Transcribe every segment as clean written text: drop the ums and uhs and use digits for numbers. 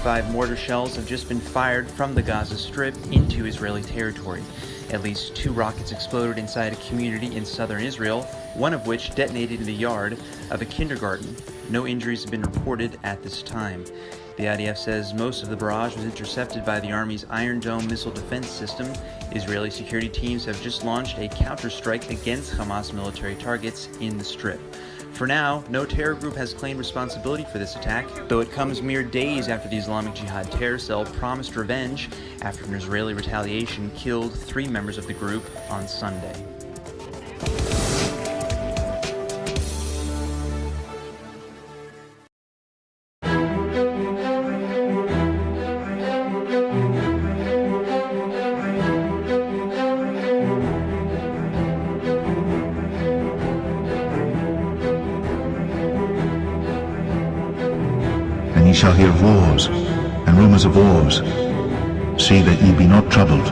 35 mortar shells have just been fired from the Gaza Strip into Israeli territory. At least 2 rockets exploded inside a community in southern Israel, one of which detonated in the yard of a kindergarten. No injuries have been reported at this time. The IDF says most of the barrage was intercepted by the Army's Iron Dome missile defense system. Israeli security teams have just launched a counterstrike against Hamas military targets in the Strip. For now, no terror group has claimed responsibility for this attack, though it comes mere days after the Islamic Jihad terror cell promised revenge after an Israeli retaliation killed 3 members of the group on Sunday. Ye shall hear of wars, and rumors of wars. See that ye be not troubled,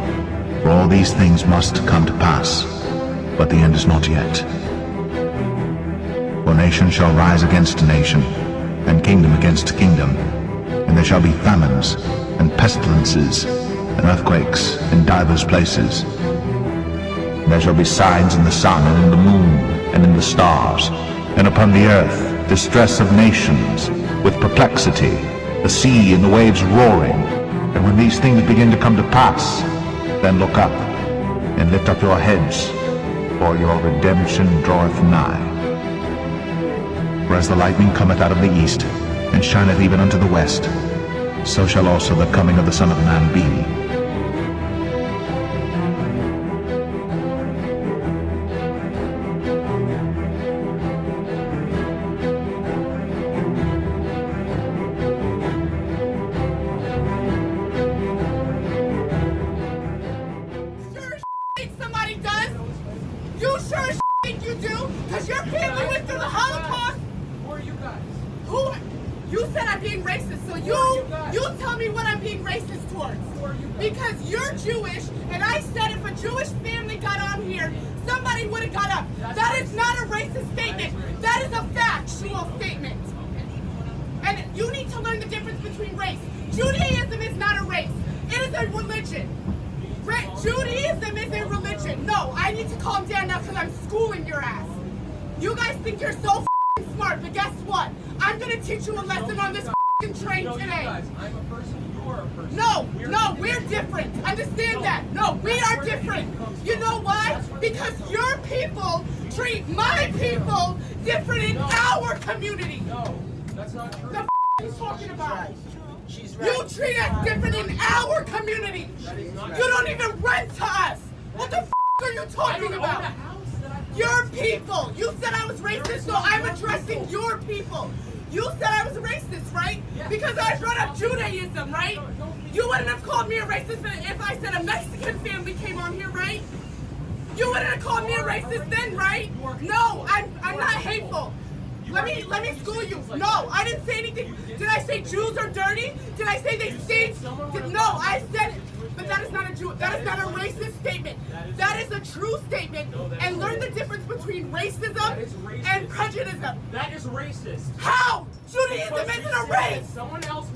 for all these things must come to pass, but the end is not yet. For nation shall rise against nation, and kingdom against kingdom, and there shall be famines, and pestilences, and earthquakes in divers places. And there shall be signs in the sun, and in the moon, and in the stars, and upon the earth distress of nations, with perplexity, the sea and the waves roaring. And when these things begin to come to pass, then look up, and lift up your heads, for your redemption draweth nigh. For as the lightning cometh out of the east, and shineth even unto the west, so shall also the coming of the Son of Man be. Somebody does? You sure as think you do? Because your family went through the Holocaust? Who are you guys? Who? You said I'm being racist, so you tell me what I'm being racist towards. Who are you guys? Because you're Jewish, and I said if a Jewish family got on here, somebody would have got up. That is not a racist statement. That is a factual statement. And you need to learn the difference between race. Judaism is not a race. It is a religion. Judaism is a religion. No, I need to calm down now because I'm schooling your ass. You guys think you're so smart, but guess what? I'm going to teach you a lesson on this train today. I'm a person, you are a person. No, we're different. Understand that. No, we are different. You know why? Because your people treat my people different in our community. No, that's not true. The are you talking about? She's right. You treat us different in our community. You don't even rent to us. What the are you talking about? Your people. You said I was racist, so I'm addressing your people. You said I was racist, right? Because I brought up Judaism, right? You wouldn't have called me a racist if I said a Mexican family came on here, right? You wouldn't have called me a racist then, right? No, I'm not hateful. Let me school you. No, I didn't say anything. Did I say Jews are dirty? Did I say they stink? No, I said it. But that is not a Jew. That is not a racist statement. That is a true statement. And learn the difference between racism and prejudice. That is racist. How? Judaism isn't a race.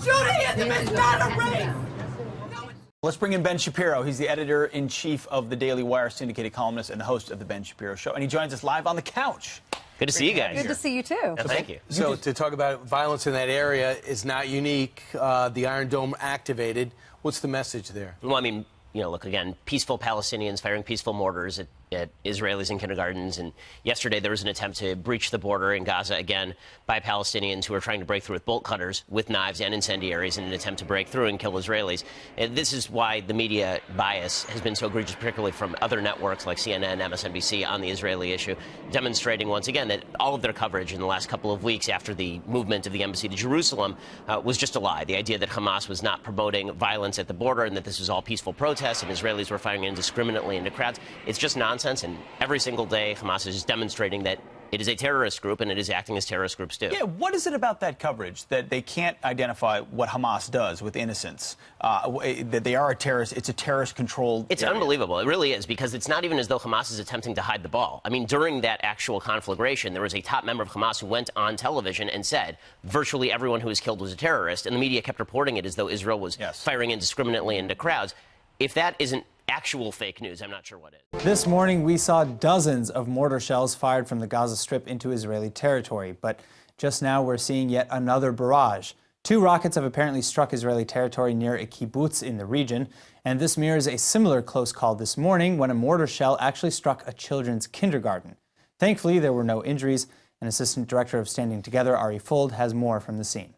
Judaism is not a race. Let's bring in Ben Shapiro. He's the editor-in-chief of the Daily Wire, syndicated columnist, and the host of the Ben Shapiro Show. And he joins us live on the couch. Good to see you guys. Good to see you, too. Yeah, thank you. So to talk about violence in that area is not unique. The Iron Dome activated. What's the message there? Well, I mean, you know, look, again, peaceful Palestinians firing peaceful mortars at Israelis in kindergartens. And yesterday there was an attempt to breach the border in Gaza again by Palestinians who were trying to break through with bolt cutters, with knives and incendiaries in an attempt to break through and kill Israelis. And this is why the media bias has been so egregious, particularly from other networks like CNN, MSNBC on the Israeli issue, demonstrating once again that all of their coverage in the last couple of weeks after the movement of the embassy to Jerusalem was just a lie. The idea that Hamas was not promoting violence at the border and that this was all peaceful protests and Israelis were firing indiscriminately into crowds, it's just nonsense. And every single day, Hamas is just demonstrating that It is a terrorist group, and it is acting as terrorist groups do. Yeah, what is it about that coverage that they can't identify what Hamas does with innocents? That they are a terrorist, it's a terrorist-controlled It's area. unbelievable. It really is, because it's not even as though Hamas is attempting to hide the ball. I mean, during that actual conflagration, there was a top member of Hamas who went on television and said virtually everyone who was killed was a terrorist, and the media kept reporting it as though Israel was firing indiscriminately into crowds. If that isn't actual fake news, I'm not sure what is. This morning, we saw dozens of mortar shells fired from the Gaza Strip into Israeli territory. But just now, we're seeing yet another barrage. 2 rockets have apparently struck Israeli territory near a kibbutz in the region. And this mirrors a similar close call this morning when a mortar shell actually struck a children's kindergarten. Thankfully, there were no injuries. And Assistant Director of Standing Together, Ari Fold, has more from the scene.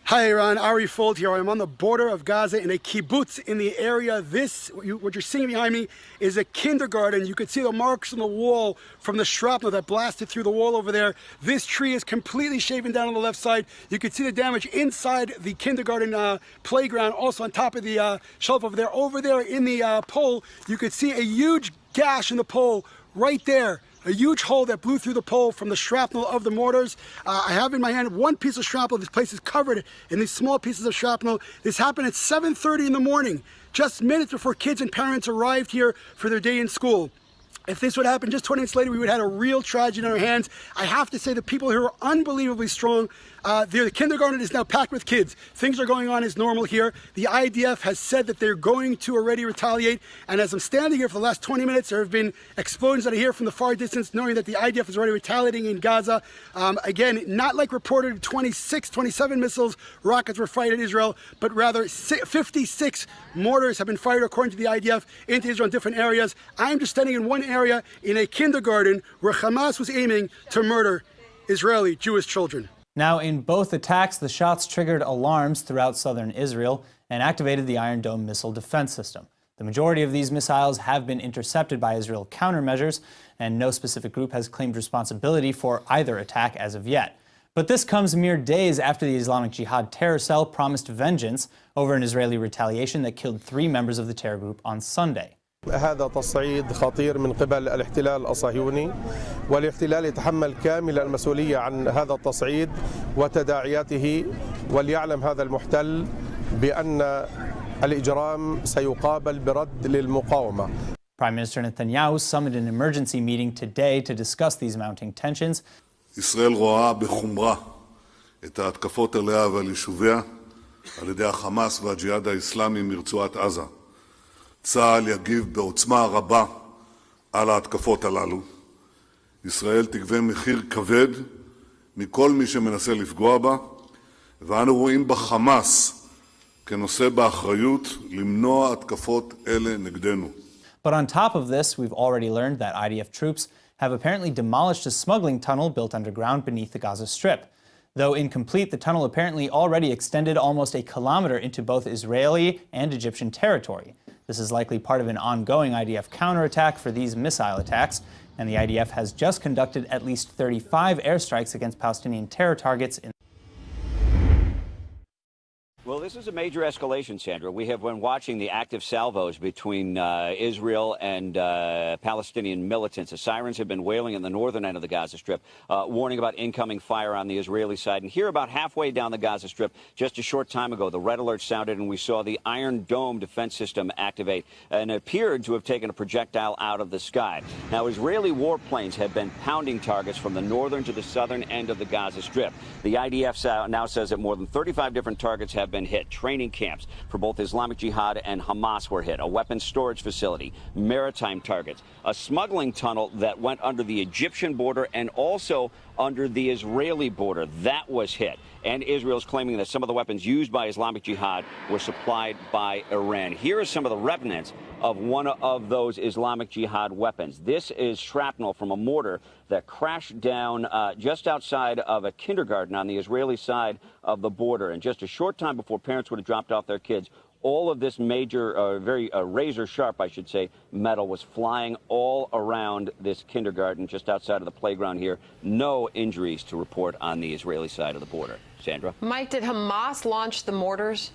Hi, Iran. Ari Fold here. I'm on the border of Gaza in a kibbutz in the area. What you're seeing behind me is a kindergarten. You could see the marks on the wall from the shrapnel that blasted through the wall over there. This tree is completely shaven down on the left side. You could see the damage inside the kindergarten playground, also on top of the shelf over there. Over there in the pole, you could see a huge gash in the pole right there. A huge hole that blew through the pole from the shrapnel of the mortars. I have in my hand one piece of shrapnel. This place is covered in these small pieces of shrapnel. This happened at 7:30 in the morning, just minutes before kids and parents arrived here for their day in school. If this would happen just 20 minutes later, we would have had a real tragedy in our hands. I have to say the people here are unbelievably strong. The kindergarten is now packed with kids. Things are going on as normal here. The IDF has said that they're going to already retaliate. And as I'm standing here for the last 20 minutes, there have been explosions that I hear from the far distance, knowing that the IDF is already retaliating in Gaza. Again, not like reported 27 missiles, rockets were fired at Israel, but rather 56 mortars have been fired, according to the IDF, into Israel in different areas. I'm just standing in one area in a kindergarten where Hamas was aiming to murder Israeli Jewish children. Now, in both attacks, the shots triggered alarms throughout southern Israel and activated the Iron Dome missile defense system. The majority of these missiles have been intercepted by Israel countermeasures, and no specific group has claimed responsibility for either attack as of yet. But this comes mere days after the Islamic Jihad terror cell promised vengeance over an Israeli retaliation that killed 3 members of the terror group on Sunday. هذا تصعيد خطير من قبل الاحتلال الصهيوني والاحتلال يتحمل كامل المسؤولية عن هذا التصعيد وتداعياته وليعلم هذا المحتل بأن الإجرام سيقابل برد للمقاومة. Prime Minister Netanyahu summoned an emergency meeting today to discuss these mounting tensions. ישראל רואה בחומרה את ההתקפות עליה ועל יישוביה על ידי החמאס והג'יהאד האסלאמי מרצועת עזה. צה"ל יגיב בעוצמה רבה על ההתקפות הללו. ישראל תגבה מחיר כבד מכל מי שמנסה לפגוע בה, ואנו רואים בחמאס כנושא באחריות למנוע התקפות אלה נגדנו. But on top of this, we've already learned that IDF troops have apparently demolished a smuggling tunnel built underground beneath the Gaza Strip. Though incomplete, the tunnel apparently already extended almost a kilometer into both Israeli and Egyptian territory. This is likely part of an ongoing IDF counterattack for these missile attacks, and the IDF has just conducted at least 35 airstrikes against Palestinian terror targets in Well, this is a major escalation, Sandra. We have been watching the active salvos between Israel and Palestinian militants. The sirens have been wailing in the northern end of the Gaza Strip, warning about incoming fire on the Israeli side. And here, about halfway down the Gaza Strip, just a short time ago, the red alert sounded and we saw the Iron Dome defense system activate and appeared to have taken a projectile out of the sky. Now, Israeli warplanes have been pounding targets from the northern to the southern end of the Gaza Strip. The IDF now says that more than 35 different targets have been hit. Training camps for both Islamic Jihad and Hamas were hit. A weapons storage facility, maritime targets, a smuggling tunnel that went under the Egyptian border and also under the Israeli border. That was hit. And Israel's claiming that some of the weapons used by Islamic Jihad were supplied by Iran. Here are some of the remnants of one of those Islamic Jihad weapons. This is shrapnel from a mortar that crashed down just outside of a kindergarten on the Israeli side of the border. And just a short time before parents would have dropped off their kids, all of this major, very razor sharp, I should say, metal was flying all around this kindergarten just outside of the playground here. No injuries to report on the Israeli side of the border. Sandra? Mike, did Hamas launch the mortars?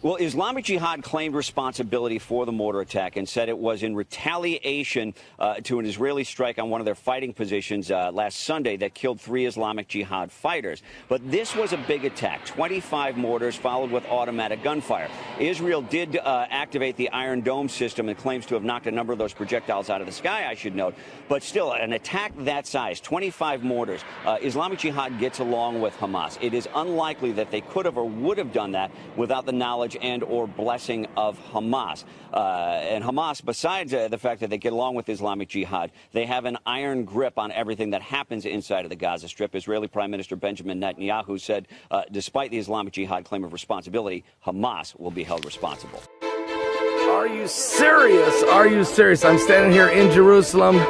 Well, Islamic Jihad claimed responsibility for the mortar attack and said it was in retaliation to an Israeli strike on one of their fighting positions last Sunday that killed 3 Islamic Jihad fighters. But this was a big attack. 25 mortars followed with automatic gunfire. Israel did activate the Iron Dome system and claims to have knocked a number of those projectiles out of the sky, I should note. But still, an attack that size, 25 mortars, Islamic Jihad gets along with Hamas. It is unlikely that they could have or would have done that without the knowledge and or blessing of Hamas. And Hamas, besides the fact that they get along with Islamic Jihad, they have an iron grip on everything that happens inside of the Gaza Strip. Israeli Prime Minister Benjamin Netanyahu said, despite the Islamic Jihad claim of responsibility, Hamas will be held responsible. Are you serious? Are you serious? I'm standing here in Jerusalem.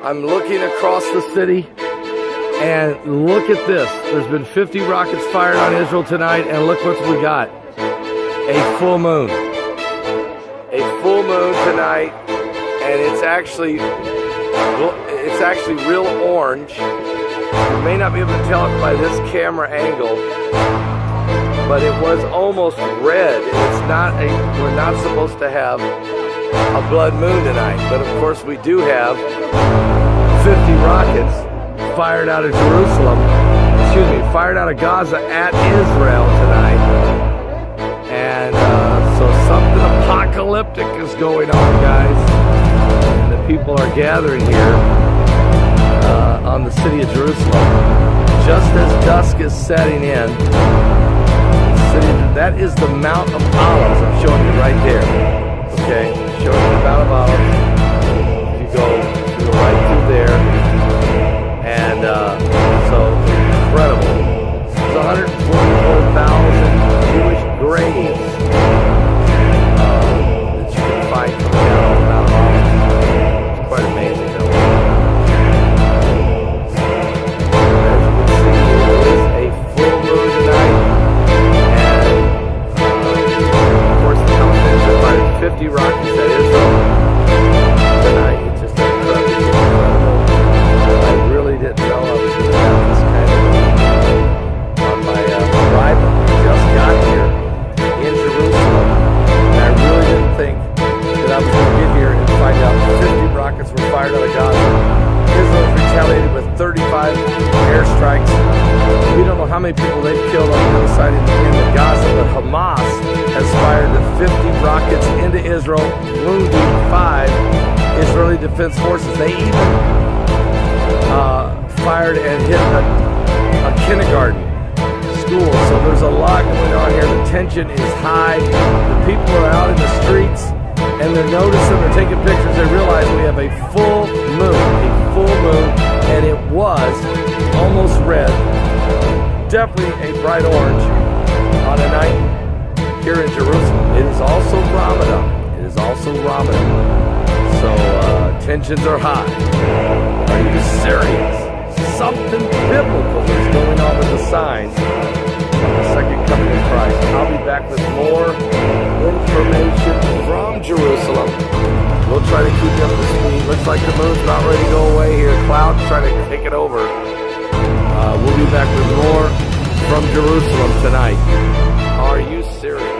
I'm looking across the city. And look at this. There's been 50 rockets fired on Israel tonight, and look what we got. A full moon. A full moon tonight, and it's actually real orange. You may not be able to tell it by this camera angle, but it was almost red. It's not we're not supposed to have a blood moon tonight, but of course we do have 50 rockets fired out of fired out of Gaza at Israel tonight. And so something apocalyptic is going on, guys. And the people are gathering here on the city of Jerusalem just as dusk is setting in. That is the Mount of Olives. I'm showing you right there. Okay, showing you the Mount of Olives. If you go right through there. And so incredible. There's 144,000 Jewish graves that you can find coming down on Mount Olives. It's quite amazing, though. As you can see, there is a full moon tonight. And of course, the Palestinians have fired 50 rockets at Israel tonight. It's just incredible. I really didn't know I was going to have this kind of on my arrival. I just got here in Jerusalem, and I really didn't think that I was going to get here and find out 50 rockets were fired out of Gaza. Israel has retaliated with 35 airstrikes. We don't know how many people they've killed on the other side in the Gaza, but Hamas has fired the 50 rockets into Israel, wounding 5 Israeli Defense Forces. They even fired and hit a kindergarten school. So there's a lot going on here. The tension is high. The people are out in the streets and they're noticing, they're taking pictures. They realize we have a full moon, and it was almost red, definitely a bright orange on a night here in Jerusalem. It is also Ramadan. So tensions are high. Are you serious? Something biblical is going on with the signs of the second coming of Christ. I'll be back with more information from Jerusalem. We'll try to keep you up to speed. Looks like the moon's not ready to go away here. Clouds trying to take it over. We'll be back with more from Jerusalem tonight. Are you serious?